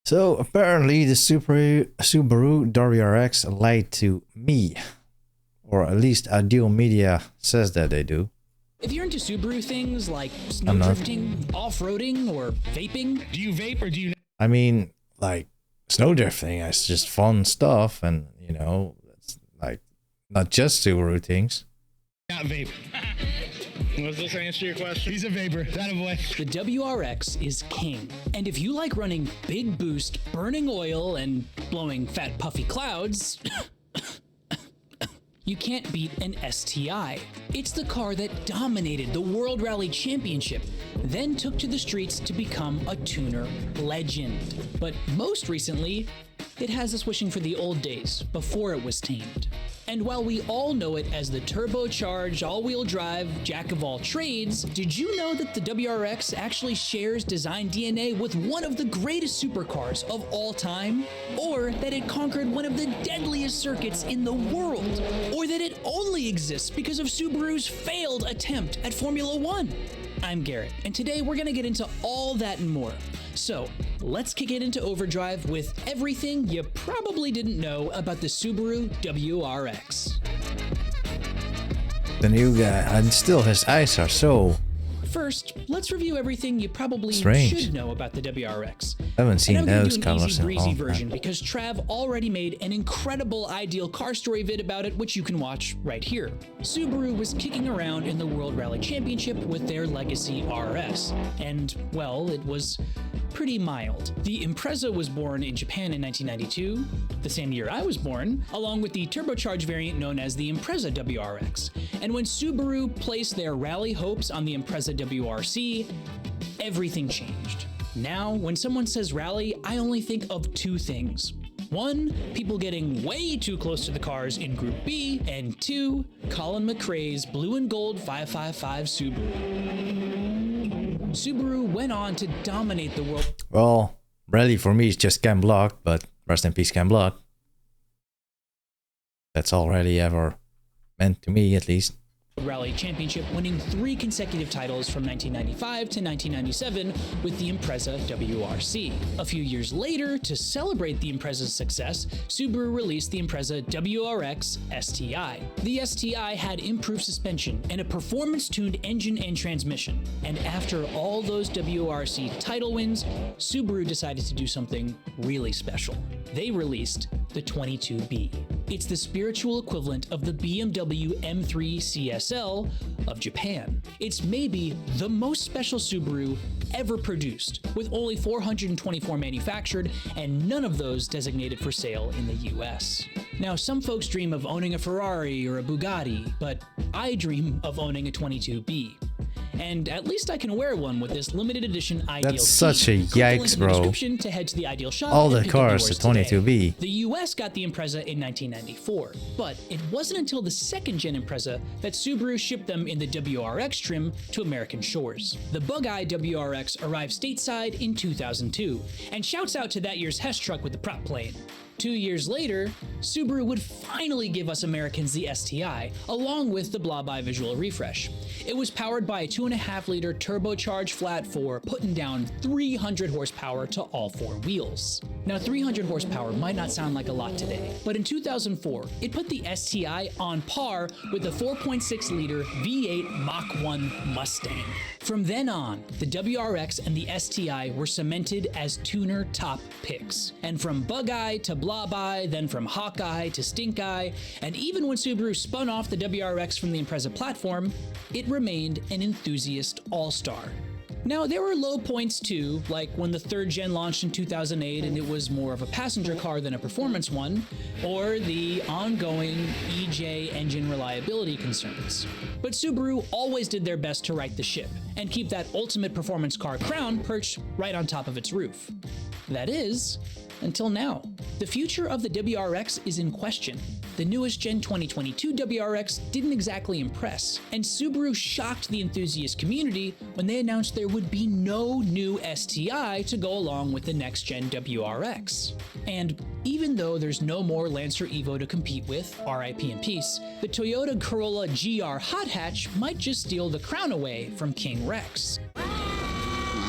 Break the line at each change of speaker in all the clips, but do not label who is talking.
So apparently the Subaru WRX lied to me, or at least Ideal Media says that they do.
If you're into Subaru things like snow drifting, off-roading, or vaping,
do you vape or do you?
I mean, like snow drifting is just fun stuff, and you know, it's like not just Subaru things.
Not vape. Was this answer your question? He's a vapor. That a boy.
The WRX is king. And if you like running big boost, burning oil, and blowing fat puffy clouds, you can't beat an STI. It's the car that dominated the World Rally Championship, then took to the streets to become a tuner legend. But most recently, it has us wishing for the old days, before it was tamed. And while we all know it as the turbocharged, all-wheel drive, jack of all trades, did you know that the WRX actually shares design DNA with one of the greatest supercars of all time? Or that it conquered one of the deadliest circuits in the world? Or that it only exists because of Subaru's failed attempt at Formula One? I'm Garrett, and today we're gonna get into all that and more. So, let's kick it into overdrive with everything you probably didn't know about the Subaru WRX.
The new guy, and still his eyes are so
First, let's review everything you probably
strange.
should know about the WRX.
I haven't seen
and I'm
those
gonna do an
colors
easy
in a
breezy
long
version
time.
because Trav already made an incredible ideal car story vid about it, which you can watch right here. Subaru was kicking around in the World Rally Championship with their legacy RS, and well, it was pretty mild. The Impreza was born in Japan in 1992, the same year I was born, along with the turbocharged variant known as the Impreza WRX. And when Subaru placed their rally hopes on the Impreza WRC, everything changed. Now, when someone says rally, I only think of two things. One, people getting way too close to the cars in Group B, and two, Colin McRae's blue and gold 555 Subaru. Subaru went on to dominate the world.
Well, rally for me is just Ken Block, but rest in peace Ken Block. That's all rally ever meant to me, at least.
Rally Championship, winning 3 consecutive titles from 1995 to 1997 with the Impreza WRC. A few years later, to celebrate the Impreza's success, Subaru released the Impreza WRX STI. The STI had improved suspension and a performance-tuned engine and transmission. And after all those WRC title wins, Subaru decided to do something really special. They released the 22B. It's the spiritual equivalent of the BMW M3 CSL of Japan. It's maybe the most special Subaru ever produced, with only 424 manufactured and none of those designated for sale in the US. Now, some folks dream of owning a Ferrari or a Bugatti, but I dream of owning a 22B. And at least I can wear one with this limited edition Ideal.
That's such a
Click the link
yikes,
in the
bro.
description to head to the Ideal shop
All
and
the
pick up
cars,
yours
the 22B.
today. The US got the Impreza in 1994, but it wasn't until the second-gen Impreza that Subaru shipped them in the WRX trim to American shores. The Bug-Eye WRX arrived stateside in 2002, and shouts out to that year's Hess truck with the prop plane. 2 years later, Subaru would finally give us Americans the STI, along with the Blob-Eye visual refresh. It was powered by a 2.5-liter turbocharged flat 4, putting down 300 horsepower to all 4 wheels. Now, 300 horsepower might not sound like a lot today, but in 2004, it put the STI on par with the 4.6-liter V8 Mach 1 Mustang. From then on, the WRX and the STI were cemented as tuner top picks. And from Bug-Eye to Blob-Eye, then from Hawkeye to Stink-Eye, and even when Subaru spun off the WRX from the Impreza platform, it remained an enthusiast all-star. Now, there were low points too, like when the 3rd gen launched in 2008 and it was more of a passenger car than a performance one, or the ongoing EJ engine reliability concerns. But Subaru always did their best to right the ship and keep that ultimate performance car crown perched right on top of its roof. That is, until now. The future of the WRX is in question. The newest Gen 2022 WRX didn't exactly impress, and Subaru shocked the enthusiast community when they announced there would be no new STI to go along with the next Gen WRX. And even though there's no more Lancer Evo to compete with, RIP in peace, the Toyota Corolla GR Hot Hatch might just steal the crown away from King Rex.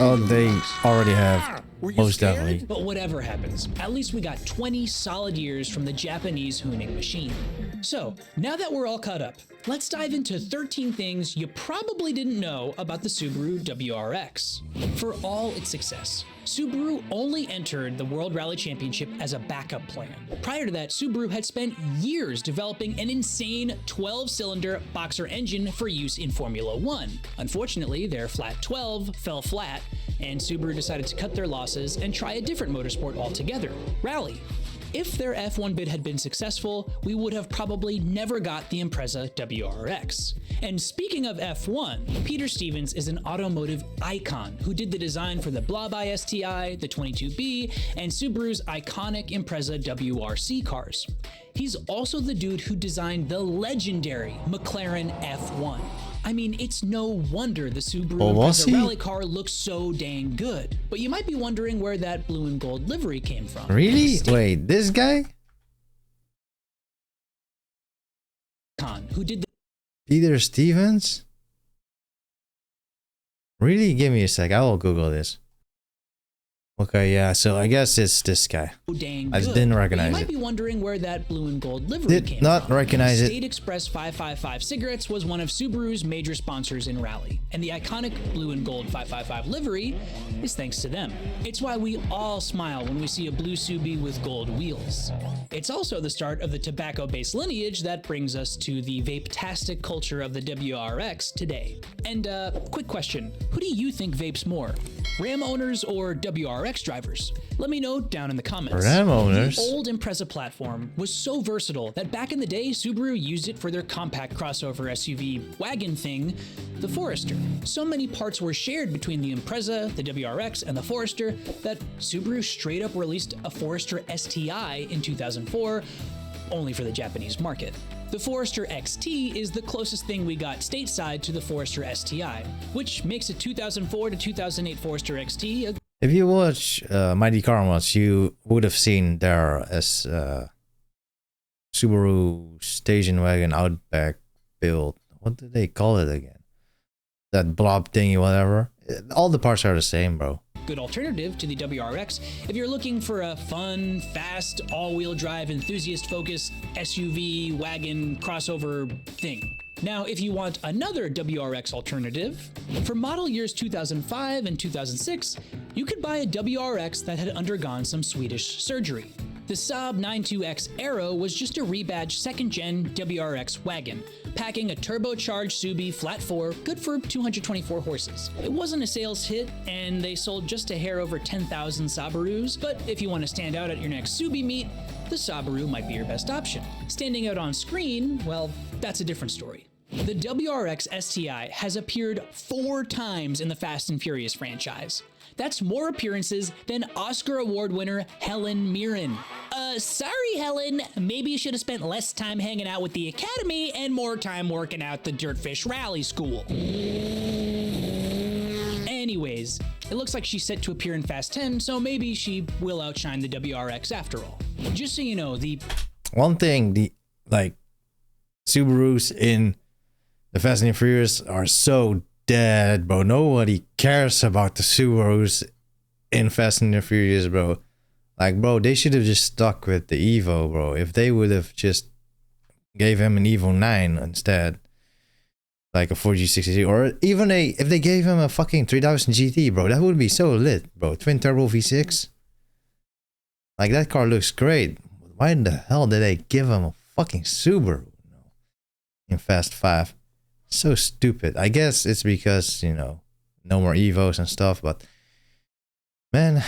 Oh, they already have Most definitely.
But whatever happens, at least we got 20 solid years from the Japanese Hooning machine. So, now that we're all caught up, let's dive into 13 things you probably didn't know about the Subaru WRX. For all its success, Subaru only entered the World Rally Championship as a backup plan. Prior to that, Subaru had spent years developing an insane 12-cylinder boxer engine for use in Formula One. Unfortunately, their Flat 12 fell flat, and Subaru decided to cut their losses and try a different motorsport altogether, rally. If their F1 bid had been successful, we would have probably never got the Impreza WRX. And speaking of F1, Peter Stevens is an automotive icon who did the design for the Blaubai STI, the 22B, and Subaru's iconic Impreza WRC cars. He's also the dude who designed the legendary McLaren F1. I mean, it's no wonder the Subaru Impreza rally car looks so dang good. But you might be wondering where that blue and gold livery came from.
Really? Wait, this guy?
Who did the
Peter Stevens? Really? Give me a sec. I will Google this. Okay, yeah, so I guess it's this guy. I just didn't recognize it.
You might be wondering where that blue and gold livery came from.
Did not recognize it.
State Express 555 Cigarettes was one of Subaru's major sponsors in Rally, and the iconic blue and gold 555 livery is thanks to them. It's why we all smile when we see a blue Subi with gold wheels. It's also the start of the tobacco-based lineage that brings us to the vape-tastic culture of the WRX today. And quick question, who do you think vapes more? Ram owners or WRX drivers? Let me know down in the comments.
Ram owners?
The old Impreza platform was so versatile that back in the day, Subaru used it for their compact crossover SUV wagon thing, the Forester. So many parts were shared between the Impreza, the WRX, and the Forester that Subaru straight up released a Forester STI in 2004, only for the Japanese market. The Forester XT is the closest thing we got stateside to the Forester STI, which makes a 2004 to 2008 Forester XT.
If you watch Mighty Car Mods, you would have seen there as Subaru station wagon Outback build. What do they call it again? That blob thingy, whatever. All the parts are the same, bro.
Good alternative to the WRX if you're looking for a fun, fast, all-wheel drive, enthusiast-focused SUV, wagon, crossover thing. Now, if you want another WRX alternative, for model years 2005 and 2006, you could buy a WRX that had undergone some Swedish surgery. The Saab 92X Aero was just a rebadged second-gen WRX wagon, packing a turbocharged Subi flat 4, good for 224 horses. It wasn't a sales hit, and they sold just a hair over 10,000 Subarus, but if you want to stand out at your next Subi meet, the Subaru might be your best option. Standing out on screen, well, that's a different story. The WRX STI has appeared 4 times in the Fast and Furious franchise. That's more appearances than Oscar Award winner Helen Mirren. Sorry, Helen. Maybe you should have spent less time hanging out with the Academy and more time working out the Dirtfish Rally School. Anyways, it looks like she's set to appear in Fast 10, so maybe she will outshine the WRX after all. Just so you know, the
one thing, Subarus in the Fast and Furious are so dead, bro. Nobody cares about the Subarus in Fast and Furious, bro. Like, bro, they should have just stuck with the Evo, bro. If they would have just gave him an Evo 9 instead, like a 4G60, or even if they gave him a fucking 3000 GT, bro, that would be so lit, bro. Twin turbo V6. Like, that car looks great. Why in the hell did they give him a fucking Subaru in Fast 5? So stupid. I guess it's because, you know, no more Evos and stuff, but man,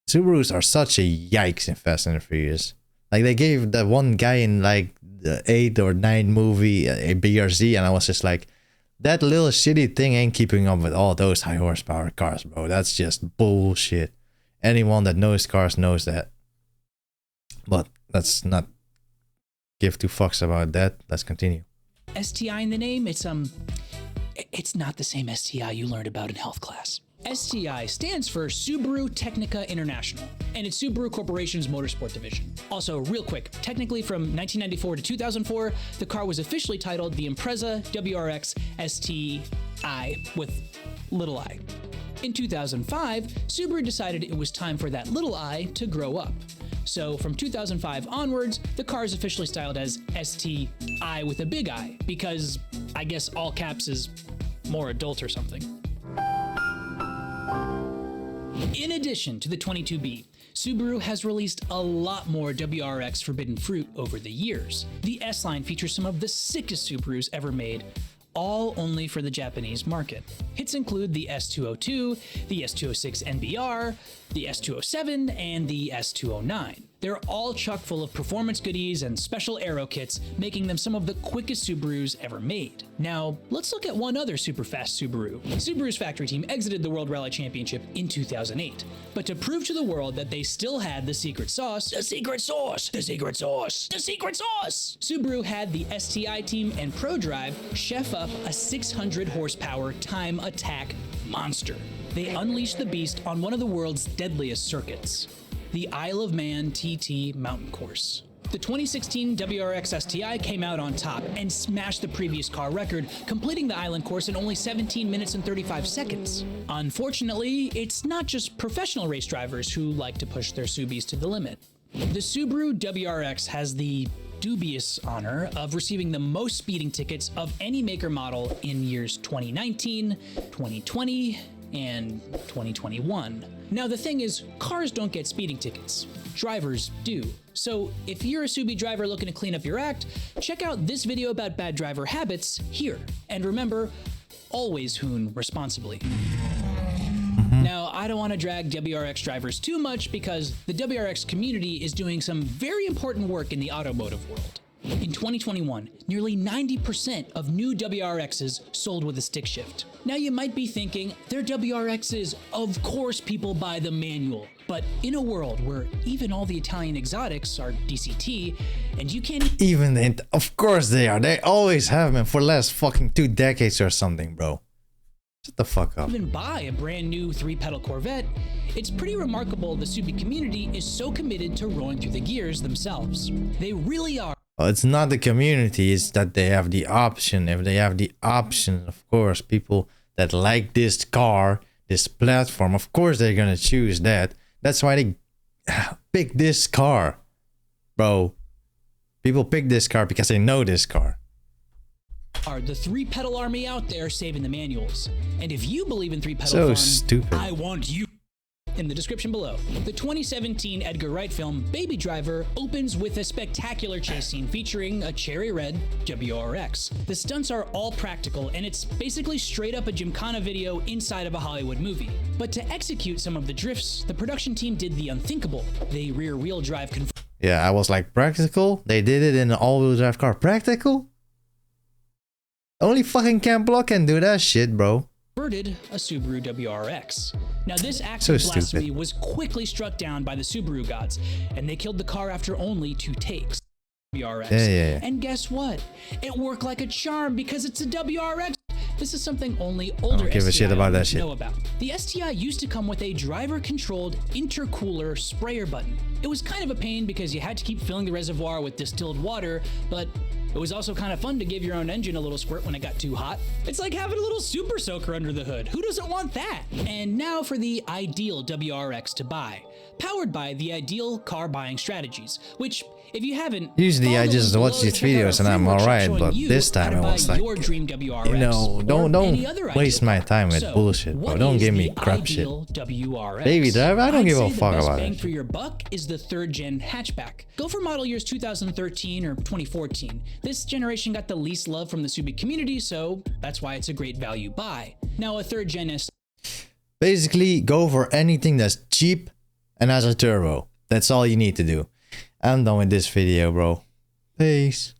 Subarus are such a yikes in Fast and Furious. Like, they gave that one guy in like the 8 or 9 movie a BRZ, and I was just like, that little shitty thing ain't keeping up with all those high horsepower cars, bro. That's just bullshit. Anyone that knows cars knows that. But let's not give 2 fucks about that. Let's continue.
STI in the name, it's not the same STI you learned about in health class. STI stands for Subaru Technica International, and it's Subaru Corporation's motorsport division. Also, real quick, technically from 1994 to 2004, the car was officially titled the Impreza WRX STI with little I. In 2005, Subaru decided it was time for that little I to grow up. So from 2005 onwards, the car is officially styled as STI with a big I, because I guess all caps is more adult or something. In addition to the 22B, Subaru has released a lot more WRX forbidden fruit over the years. The S-Line features some of the sickest Subarus ever made, all only for the Japanese market. Hits include the S202, the S206 NBR, the S207, and the S209. They're all chock full of performance goodies and special aero kits, making them some of the quickest Subarus ever made. Now, let's look at one other super fast Subaru. Subaru's factory team exited the World Rally Championship in 2008, but to prove to the world that they still had the secret sauce, Subaru had the STI team and ProDrive chef up a 600 horsepower time attack monster. They unleashed the beast on one of the world's deadliest circuits, the Isle of Man TT Mountain Course. The 2016 WRX STI came out on top and smashed the previous car record, completing the island course in only 17 minutes and 35 seconds. Unfortunately, it's not just professional race drivers who like to push their Subis to the limit. The Subaru WRX has the dubious honor of receiving the most speeding tickets of any maker model in years 2019, 2020, and 2021. Now the thing is, cars don't get speeding tickets, drivers do. So if you're a Subi driver looking to clean up your act, check out this video about bad driver habits here. And remember, always hoon responsibly. Now, I don't want to drag WRX drivers too much because the WRX community is doing some very important work in the automotive world. In 2021, nearly 90% of new WRXs sold with a stick shift. Now you might be thinking, they're WRXs, of course people buy the manual. But in a world where even all the Italian exotics are DCT, and you can't
of course they are. They always have been for the last fucking 2 decades or something, bro. Shut the fuck up.
Even buy a brand new 3-pedal Corvette, it's pretty remarkable the Subi community is so committed to rolling through the gears themselves. They really are.
Well, it's not the community, it's that they have the option. If they have the option, of course, people that like this car, this platform, of course they're gonna choose that. That's why they pick this car, bro. People pick this car because they know this car.
Are the 3-pedal army out there saving the manuals. And if you believe in 3-pedal
So
fun,
stupid.
I want you. In the description below. The 2017 Edgar Wright film Baby Driver opens with a spectacular chase scene featuring a cherry red WRX. The stunts are all practical and it's basically straight up a Gymkhana video inside of a Hollywood movie. But to execute some of the drifts, the production team did the unthinkable. They rear-wheel drive
Yeah, I was like, practical? They did it in an all-wheel drive car. Practical? Only fucking Camp Block can do that shit, bro.
converted a Subaru WRX. Now this act of blasphemy
stupid.
was quickly struck down by the Subaru gods, and they killed the car after only 2 takes. WRX.
Yeah.
And guess what? It worked like a charm because it's a WRX. This is something only older
give a shit about that shit.
know about. The STI used to come with a driver-controlled intercooler sprayer button. It was kind of a pain because you had to keep filling the reservoir with distilled water, but it was also kind of fun to give your own engine a little squirt when it got too hot. It's like having a little super soaker under the hood. Who doesn't want that? And now for the ideal WRX to buy. Powered by the Ideal Car Buying Strategies, which, if you haven't,
usually I just watch these videos and I'm alright, but this time I was like,
your dream WRX,
you know, don't waste my time with bullshit, bro. Don't give me crap shit.
WRX?
Baby driver, I don't give a
I'd say
fuck
the best
about
bang
it.
for your buck is the 3rd gen hatchback. Go for model years 2013 or 2014. This generation got the least love from the Subi community, so that's why it's a great value buy. Now a 3rd gen S.
Basically, go for anything that's cheap and has a turbo. That's all you need to do. I'm done with this video, bro. Peace.